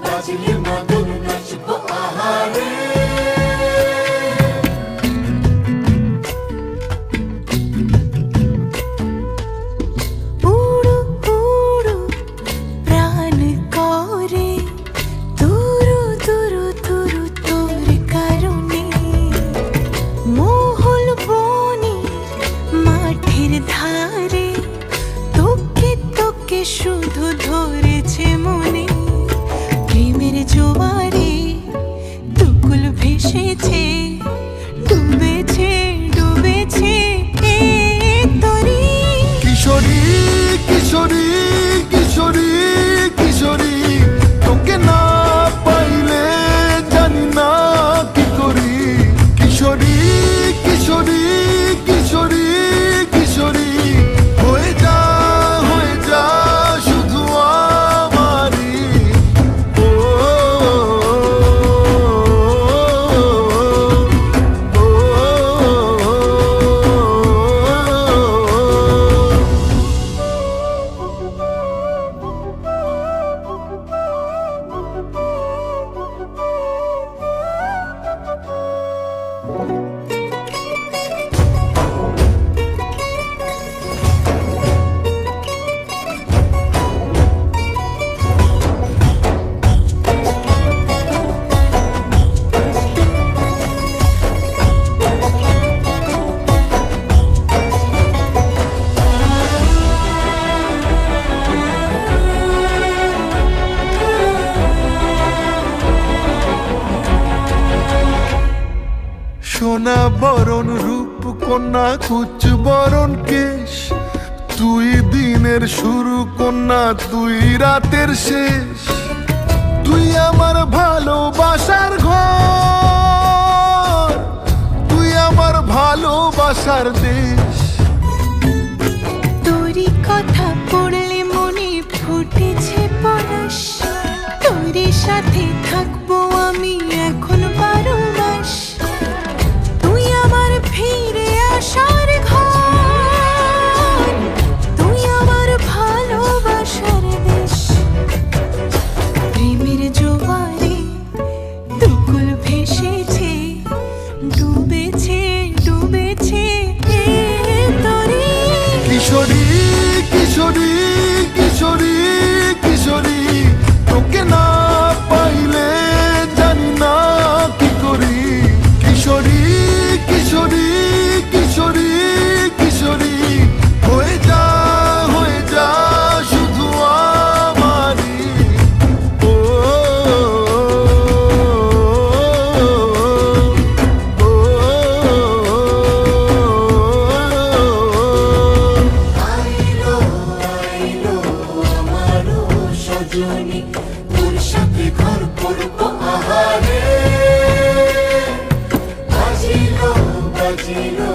বাজলে মদন নাচবো আহারে। শুধু ধরেছে মনে প্রেমের জোয়ারে দুকুল ভেসেছে, ডুবেছে ডুবেছে এ তরি। কিশোরী কিশোরী কিশোরী কিশোরী, তোকে না পাইলে জানি না কি করি। কিশোরী কিশোরী কিশোরী কিশোরী, হয়ে যা শুধু আমারি। ও সোনা বরণ রূপ কন্যা কুচ বরণ কেশ, তুই দিনের শুরু কন্যা তুই রাতের শেষ। তুই আমার ভালোবাসার ঘর, তুই আমার ভালোবাসার দেশ। তোরই কথা পড়লে মনে ফুটেছে পরশ, তোরই সাথে থাকবো আমি এখন 12 মাস। তুই আমার ফিরে আসার ঘর, তুই আমার ভালোবাসার দেশ। প্রেমের জোয়ারে দুকুল ভেসেছে, ডুবেছে ডুবেছে এ তরি। কিশোরী কিশোরী কিশোরী কিশোরী, তোকে না পাইলে জানি না কি করি। কিশোরী কিশোরী কিশোরী কিশোরী, হয়ে যা শুধু আমারি। ও আইলো আইলো আমারও সজনী, তোর সাথে ঘর করবো আহারে। বাজিলো বাজিলো